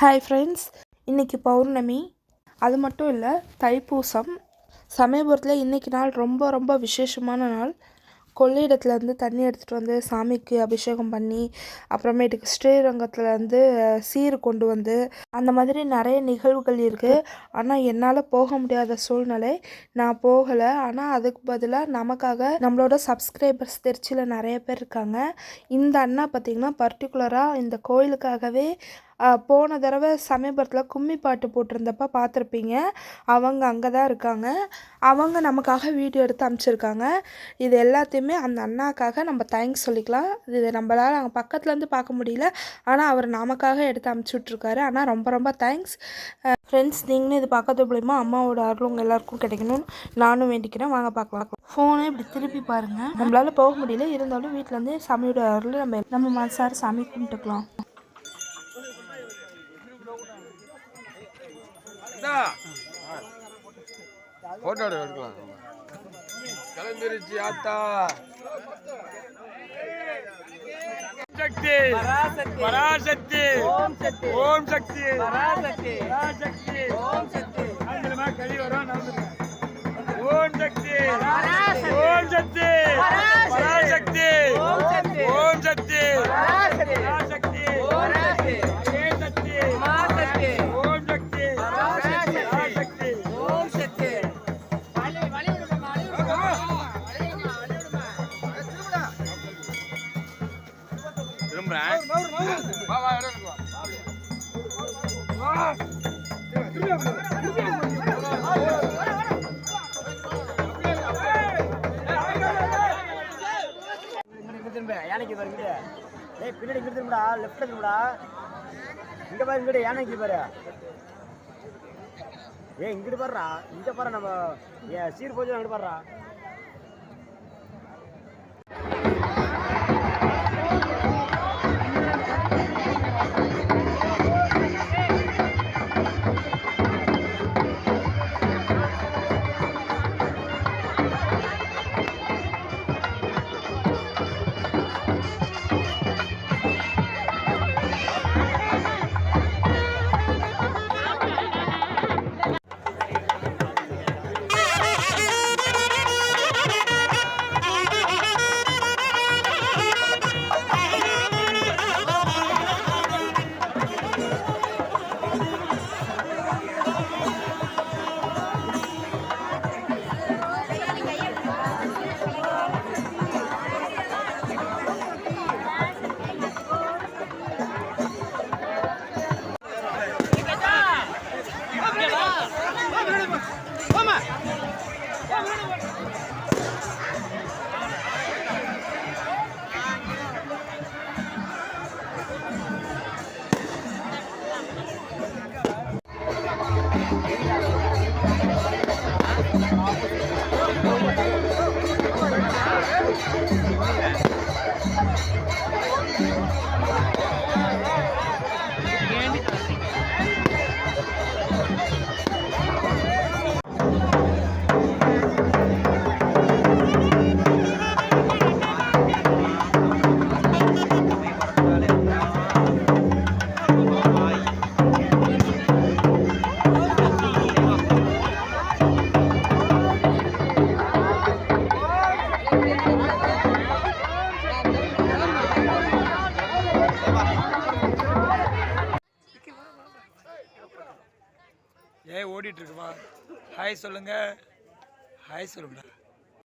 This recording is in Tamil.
ஹாய் ஃப்ரெண்ட்ஸ், இன்றைக்கி பௌர்ணமி. அது மட்டும் இல்லை, தைப்பூசம். சமயபுரத்தில் இன்றைக்கி நாள் ரொம்ப ரொம்ப விசேஷமான நாள். கொள்ளையிடத்துலேருந்து தண்ணி எடுத்துகிட்டு வந்து சாமிக்கு அபிஷேகம் பண்ணி, அப்புறமேட்டுக்கு ஸ்ரீரங்கத்துலேருந்து சீர் கொண்டு வந்து, அந்த மாதிரி நிறைய நிகழ்வுகள் இருக்குது. ஆனால் என்னால் போக முடியாத சூழ்நிலை, நான் போகலை. ஆனால் அதுக்கு பதிலாக நமக்காக நம்மளோட சப்ஸ்கிரைபர்ஸ் திருச்சியில் நிறைய பேர் இருக்காங்க. இந்த அண்ணா பார்த்திங்கன்னா பர்டிகுலராக இந்த கோயிலுக்காகவே போன தடவை சமயபுரத்தில் கும்மி பாட்டு போட்டிருந்தப்ப பார்த்துருப்பீங்க. அவங்க அங்கே தான் இருக்காங்க. அவங்க நமக்காக வீடியோ எடுத்து அனுப்பிச்சிருக்காங்க. இது எல்லாத்தையுமே அந்த அண்ணாக்காக நம்ம தேங்க்ஸ் சொல்லிக்கலாம். இது நம்மளால் அங்கே பக்கத்துலேருந்து பார்க்க முடியல, ஆனால் அவர் நமக்காக எடுத்து அனுப்பிச்சுட்ருக்காரு. ஆனால் ரொம்ப ரொம்ப தேங்க்ஸ் ஃப்ரெண்ட்ஸ். நீங்களும் இது பார்க்கறது மூலிமா அம்மாவோட அருள் உங்கள் எல்லாருக்கும் கிடைக்கணும்னு நானும் வேண்டிக்கிறேன். வாங்க பார்க்கலாம். ஃபோனை இப்படி திருப்பி பாருங்கள். நம்மளால் போக முடியல, இருந்தாலும் வீட்டிலேருந்து சாமியோட அருள் நம்ம மனசார சாமி கும்பிட்டுக்கலாம். போட்டோ எடுக்கலாம். கிளம்பிருச்சு ஆத்தா. சக்தி பராசக்தி, ஓம் சக்தி, ஓம் சக்தி பராசக்தி, பராசக்தி ஓம் சக்தி. ஆங்கிலமா கழி வரும். ஓம் சக்தி, ஓம் சக்தி பராசக்தி, ஓம் சக்தி, ஓம் சக்தி பராசக்தி, பராசக்தி ஓம் சக்தி, ஏ சக்தி மாசக்தி, ஓம் சக்தி பராசக்தி, ஓம் சக்தி. யானைக்கு பாரு இங்கிட்ட. பின்னாடி இங்கிட்டு திரும்படா, லெஃப்ட்ல திரும்படா. இங்க பாரு இங்கிட்ட யானைக்கு பாரு. இங்கிட்டு பாருடா, இங்க பாரு. நம்ம சீர் போச்சு அங்கிட்டு பாருடா. ஓடிட்டு இருக்குமா? ஹாய் சொல்லுங்க, ஹாய் சொல்லுங்க.